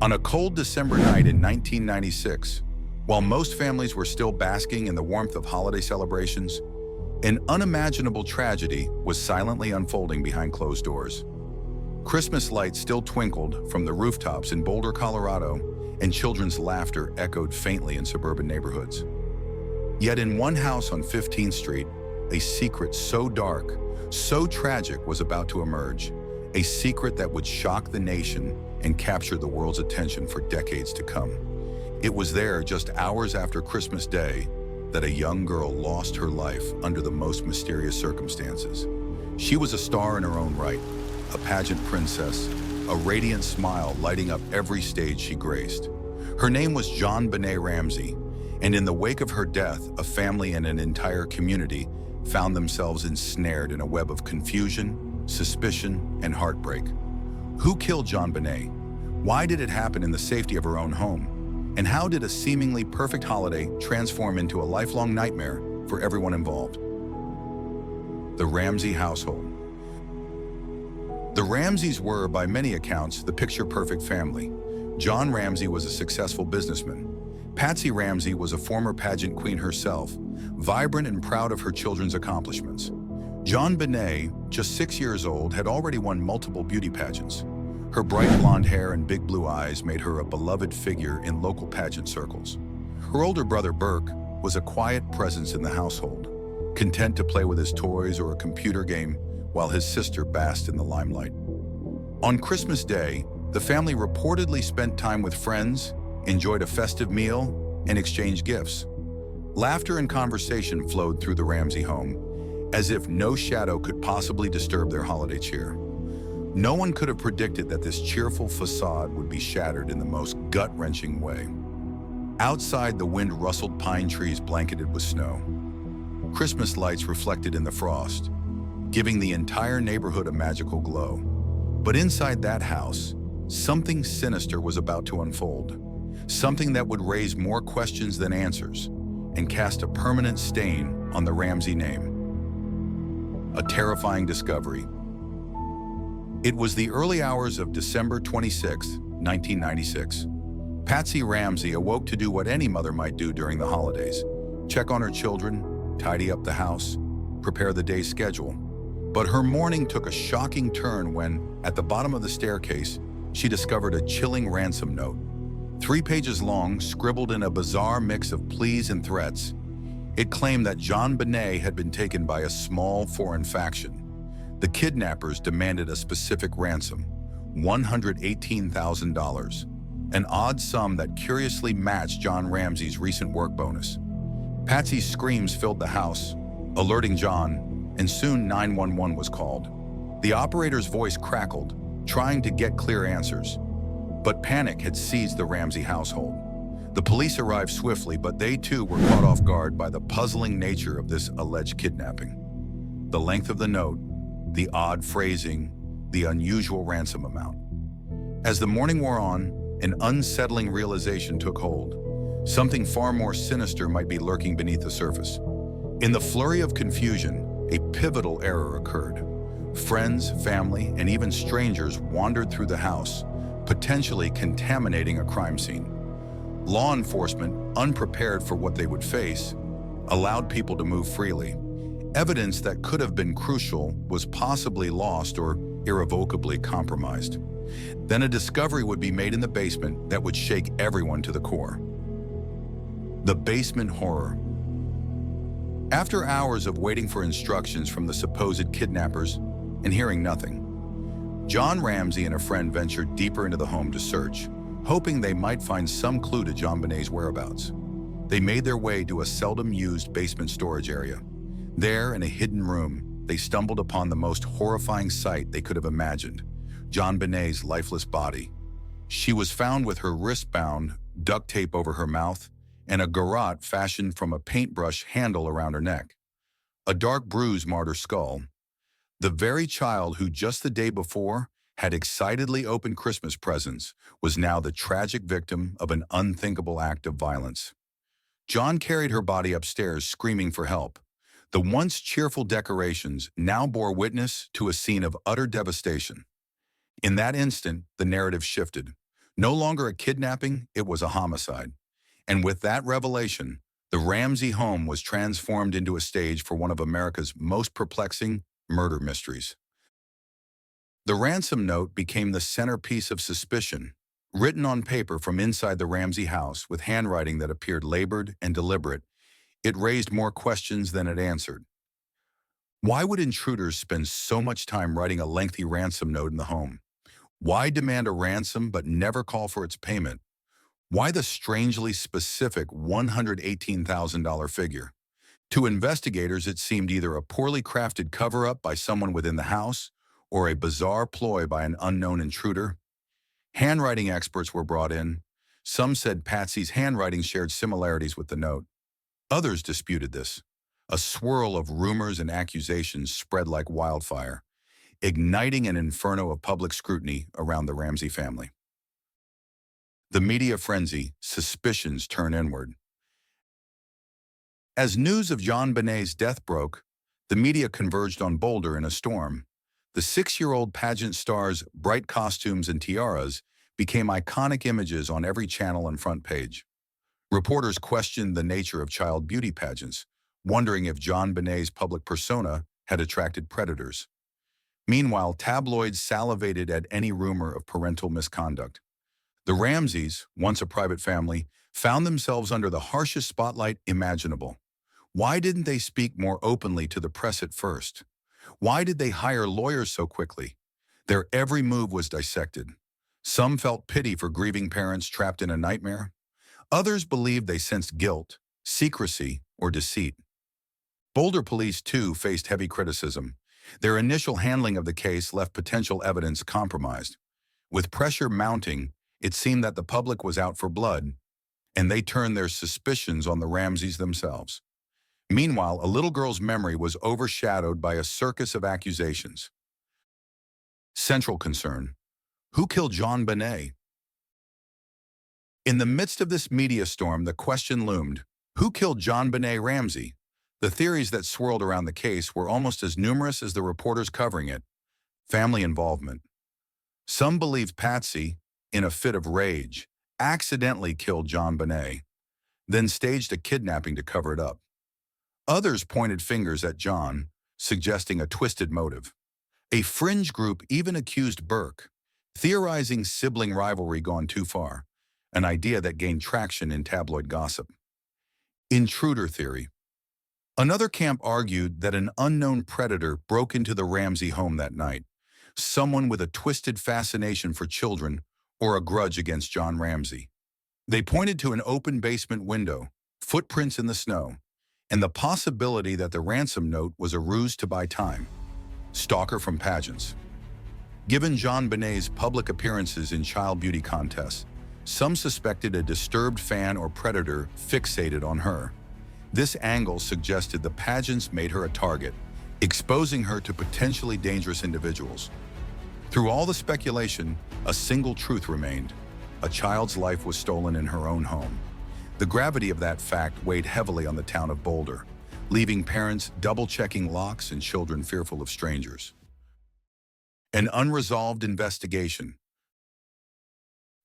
On a cold December night in 1996, while most families were still basking in the warmth of holiday celebrations, an unimaginable tragedy was silently unfolding behind closed doors. Christmas lights still twinkled from the rooftops in Boulder, Colorado, and children's laughter echoed faintly in suburban neighborhoods. Yet in one house on 15th Street, a secret so dark, so tragic was about to emerge, a secret that would shock the nation and capture the world's attention for decades to come. It was there just hours after Christmas Day that a young girl lost her life under the most mysterious circumstances. She was a star in her own right, a pageant princess, a radiant smile lighting up every stage she graced. Her name was JonBenét Ramsey, and in the wake of her death, a family and an entire community found themselves ensnared in a web of confusion, suspicion, and heartbreak. Who killed JonBenét? Why did it happen in the safety of her own home? And how did a seemingly perfect holiday transform into a lifelong nightmare for everyone involved? The Ramsey household. The Ramseys were, by many accounts, the picture-perfect family. John Ramsey was a successful businessman. Patsy Ramsey was a former pageant queen herself, vibrant and proud of her children's accomplishments. JonBenét, just 6 years old, had already won multiple beauty pageants. Her bright blonde hair and big blue eyes made her a beloved figure in local pageant circles. Her older brother, Burke, was a quiet presence in the household, content to play with his toys or a computer game while his sister basked in the limelight. On Christmas Day, the family reportedly spent time with friends, enjoyed a festive meal, and exchanged gifts. Laughter and conversation flowed through the Ramsey home, as if no shadow could possibly disturb their holiday cheer. No one could have predicted that this cheerful facade would be shattered in the most gut-wrenching way. Outside, the wind-rustled pine trees blanketed with snow. Christmas lights reflected in the frost, giving the entire neighborhood a magical glow. But inside that house, something sinister was about to unfold. Something that would raise more questions than answers and cast a permanent stain on the Ramsey name. A terrifying discovery. It was the early hours of December 26, 1996. Patsy Ramsey awoke to do what any mother might do during the holidays: check on her children, tidy up the house, prepare the day's schedule. But her morning took a shocking turn when, at the bottom of the staircase, she discovered a chilling ransom note. 3 pages long, scribbled in a bizarre mix of pleas and threats. It claimed that JonBenét had been taken by a small foreign faction. The kidnappers demanded a specific ransom, $118,000, an odd sum that curiously matched John Ramsey's recent work bonus. Patsy's screams filled the house, alerting John, and soon 911 was called. The operator's voice crackled, trying to get clear answers. But panic had seized the Ramsey household. The police arrived swiftly, but they too were caught off guard by the puzzling nature of this alleged kidnapping. The length of the note, the odd phrasing, the unusual ransom amount. As the morning wore on, an unsettling realization took hold. Something far more sinister might be lurking beneath the surface. In the flurry of confusion, a pivotal error occurred. Friends, family, and even strangers wandered through the house, potentially contaminating a crime scene. Law enforcement, unprepared for what they would face, allowed people to move freely. Evidence that could have been crucial was possibly lost or irrevocably compromised. Then a discovery would be made in the basement that would shake everyone to the core. The basement horror. After hours of waiting for instructions from the supposed kidnappers and hearing nothing, John Ramsey and a friend ventured deeper into the home to search, hoping they might find some clue to JonBenét's whereabouts. They made their way to a seldom-used basement storage area. There, in a hidden room, they stumbled upon the most horrifying sight they could have imagined: JonBenét's lifeless body. She was found with her wrist bound, duct tape over her mouth, and a garrote fashioned from a paintbrush handle around her neck. A dark bruise marred her skull. The very child who just the day before had excitedly opened Christmas presents was now the tragic victim of an unthinkable act of violence. John carried her body upstairs, screaming for help. The once cheerful decorations now bore witness to a scene of utter devastation. In that instant, the narrative shifted. No longer a kidnapping, it was a homicide. And with that revelation, the Ramsey home was transformed into a stage for one of America's most perplexing murder mysteries. The ransom note became the centerpiece of suspicion, written on paper from inside the Ramsey house with handwriting that appeared labored and deliberate. It raised more questions than it answered. Why would intruders spend so much time writing a lengthy ransom note in the home? Why demand a ransom but never call for its payment? Why the strangely specific $118,000 figure? To investigators, it seemed either a poorly crafted cover-up by someone within the house or a bizarre ploy by an unknown intruder. Handwriting experts were brought in. Some said Patsy's handwriting shared similarities with the note. Others disputed this. A swirl of rumors and accusations spread like wildfire, igniting an inferno of public scrutiny around the Ramsey family. The media frenzy, suspicions turn inward. As news of JonBenét's death broke, the media converged on Boulder in a storm. The 6-year-old pageant star's bright costumes and tiaras became iconic images on every channel and front page. Reporters questioned the nature of child beauty pageants, wondering if JonBenét's public persona had attracted predators. Meanwhile, tabloids salivated at any rumor of parental misconduct. The Ramseys, once a private family, found themselves under the harshest spotlight imaginable. Why didn't they speak more openly to the press at first? Why did they hire lawyers so quickly? Their every move was dissected. Some felt pity for grieving parents trapped in a nightmare. Others believed they sensed guilt, secrecy, or deceit. Boulder police, too, faced heavy criticism. Their initial handling of the case left potential evidence compromised. With pressure mounting, it seemed that the public was out for blood, and they turned their suspicions on the Ramseys themselves. Meanwhile, a little girl's memory was overshadowed by a circus of accusations. Central concern: who killed JonBenét? In the midst of this media storm, the question loomed: who killed JonBenét Ramsey? The theories that swirled around the case were almost as numerous as the reporters covering it. Family involvement. Some believed Patsy, in a fit of rage, accidentally killed JonBenét, then staged a kidnapping to cover it up. Others pointed fingers at John, suggesting a twisted motive. A fringe group even accused Burke, theorizing sibling rivalry gone too far, an idea that gained traction in tabloid gossip. Intruder theory. Another camp argued that an unknown predator broke into the Ramsey home that night, someone with a twisted fascination for children or a grudge against John Ramsey. They pointed to an open basement window, footprints in the snow, and the possibility that the ransom note was a ruse to buy time. Stalker from pageants. Given JonBenét's public appearances in child beauty contests, some suspected a disturbed fan or predator fixated on her. This angle suggested the pageants made her a target, exposing her to potentially dangerous individuals. Through all the speculation, a single truth remained: a child's life was stolen in her own home. The gravity of that fact weighed heavily on the town of Boulder, leaving parents double-checking locks and children fearful of strangers. An unresolved investigation.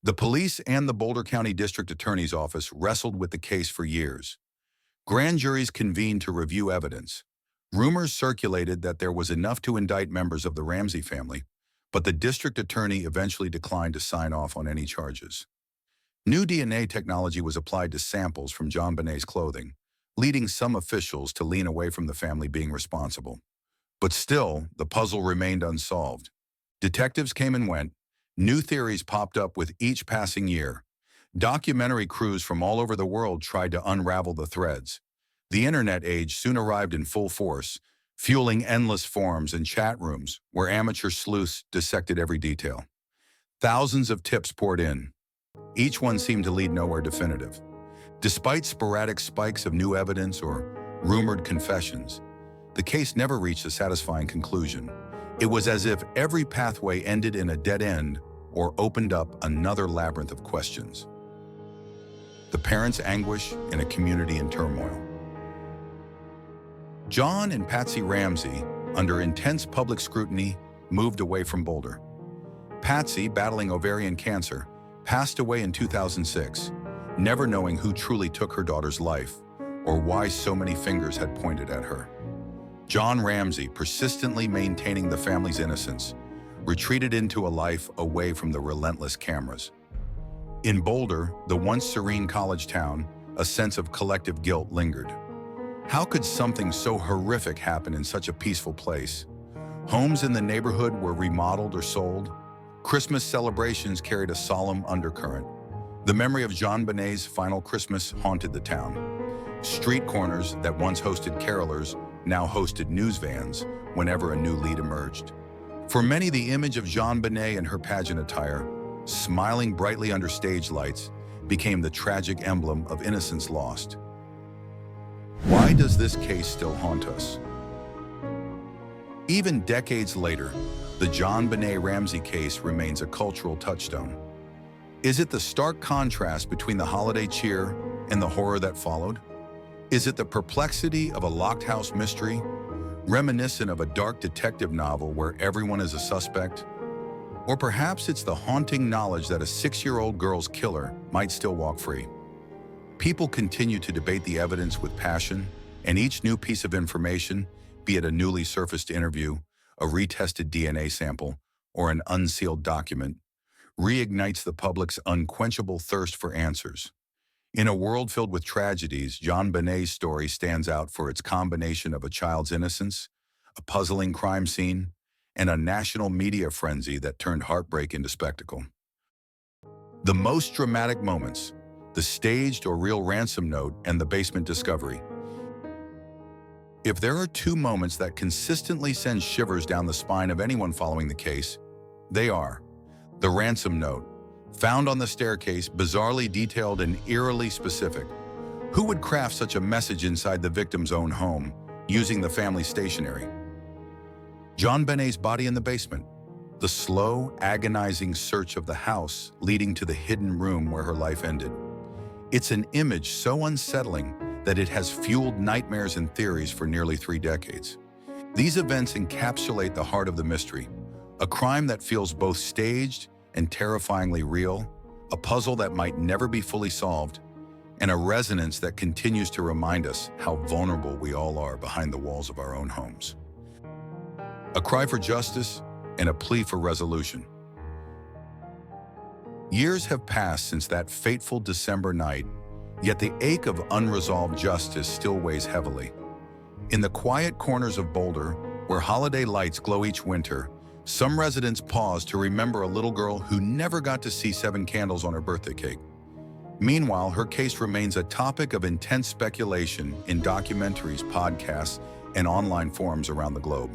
The police and the Boulder County District Attorney's Office wrestled with the case for years. Grand juries convened to review evidence. Rumors circulated that there was enough to indict members of the Ramsey family, but the district attorney eventually declined to sign off on any charges. New DNA technology was applied to samples from JonBenét's clothing, leading some officials to lean away from the family being responsible. But still, the puzzle remained unsolved. Detectives came and went. New theories popped up with each passing year. Documentary crews from all over the world tried to unravel the threads. The internet age soon arrived in full force, fueling endless forums and chat rooms where amateur sleuths dissected every detail. Thousands of tips poured in. Each one seemed to lead nowhere definitive. Despite sporadic spikes of new evidence or rumored confessions, the case never reached a satisfying conclusion. It was as if every pathway ended in a dead end or opened up another labyrinth of questions. The parents' anguish in a community in turmoil. John and Patsy Ramsey, under intense public scrutiny, moved away from Boulder. Patsy, battling ovarian cancer, passed away in 2006, never knowing who truly took her daughter's life or why so many fingers had pointed at her. John Ramsey, persistently maintaining the family's innocence, retreated into a life away from the relentless cameras. In Boulder, the once serene college town, a sense of collective guilt lingered. How could something so horrific happen in such a peaceful place? Homes in the neighborhood were remodeled or sold. Christmas celebrations carried a solemn undercurrent. The memory of JonBenét's final Christmas haunted the town. Street corners that once hosted carolers now hosted news vans whenever a new lead emerged. For many, the image of JonBenét in her pageant attire, smiling brightly under stage lights, became the tragic emblem of innocence lost. Why does this case still haunt us? Even decades later, the JonBenét Ramsey case remains a cultural touchstone. Is it the stark contrast between the holiday cheer and the horror that followed? Is it the perplexity of a locked house mystery, reminiscent of a dark detective novel where everyone is a suspect? Or perhaps it's the haunting knowledge that a 6-year-old girl's killer might still walk free. People continue to debate the evidence with passion, and each new piece of information, be it a newly surfaced interview, a retested DNA sample, or an unsealed document, reignites the public's unquenchable thirst for answers. In a world filled with tragedies, JonBenét's story stands out for its combination of a child's innocence, a puzzling crime scene, and a national media frenzy that turned heartbreak into spectacle. The most dramatic moments, the staged or real ransom note and the basement discovery. If there are two moments that consistently send shivers down the spine of anyone following the case, they are the ransom note, found on the staircase, bizarrely detailed and eerily specific. Who would craft such a message inside the victim's own home, using the family stationery? JonBenét's body in the basement, the slow, agonizing search of the house leading to the hidden room where her life ended. It's an image so unsettling that it has fueled nightmares and theories for nearly 3 decades. These events encapsulate the heart of the mystery, a crime that feels both staged and terrifyingly real, a puzzle that might never be fully solved, and a resonance that continues to remind us how vulnerable we all are behind the walls of our own homes. A cry for justice and a plea for resolution. Years have passed since that fateful December night, yet the ache of unresolved justice still weighs heavily. In the quiet corners of Boulder, where holiday lights glow each winter, some residents pause to remember a little girl who never got to see 7 candles on her birthday cake. Meanwhile, her case remains a topic of intense speculation in documentaries, podcasts, and online forums around the globe.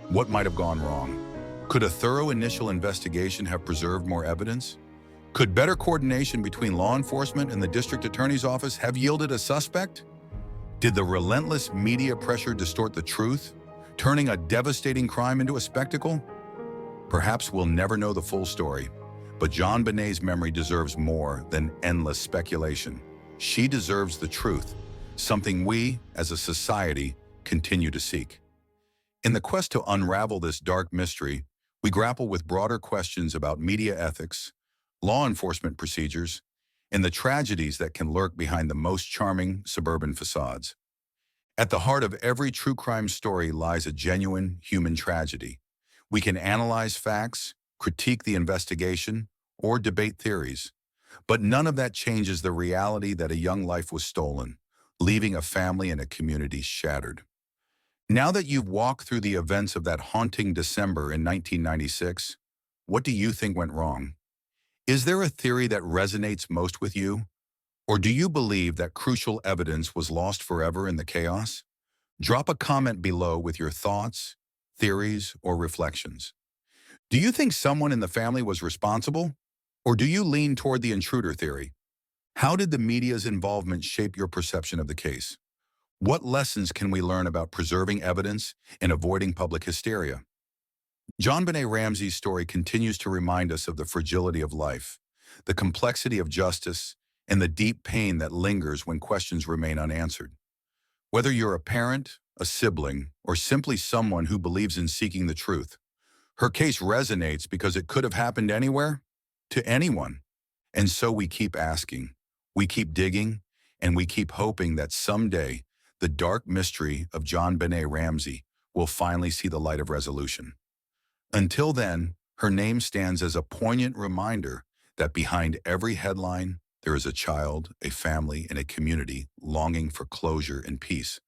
What might have gone wrong? Could a thorough initial investigation have preserved more evidence? Could better coordination between law enforcement and the district attorney's office have yielded a suspect? Did the relentless media pressure distort the truth, turning a devastating crime into a spectacle? Perhaps we'll never know the full story, but JonBenét's memory deserves more than endless speculation. She deserves the truth, something we, as a society, continue to seek. In the quest to unravel this dark mystery, we grapple with broader questions about media ethics, law enforcement procedures, and the tragedies that can lurk behind the most charming suburban facades. At the heart of every true crime story lies a genuine human tragedy. We can analyze facts, critique the investigation, or debate theories, but none of that changes the reality that a young life was stolen, leaving a family and a community shattered. Now that you've walked through the events of that haunting December in 1996, what do you think went wrong? Is there a theory that resonates most with you? Or do you believe that crucial evidence was lost forever in the chaos? Drop a comment below with your thoughts, theories, or reflections. Do you think someone in the family was responsible? Or do you lean toward the intruder theory? How did the media's involvement shape your perception of the case? What lessons can we learn about preserving evidence and avoiding public hysteria? JonBenét Ramsey's story continues to remind us of the fragility of life, the complexity of justice, and the deep pain that lingers when questions remain unanswered. Whether you're a parent, a sibling, or simply someone who believes in seeking the truth, her case resonates because it could have happened anywhere, to anyone. And so we keep asking, we keep digging, and we keep hoping that someday the dark mystery of JonBenét Ramsey will finally see the light of resolution. Until then, her name stands as a poignant reminder that behind every headline, there is a child, a family, and a community longing for closure and peace.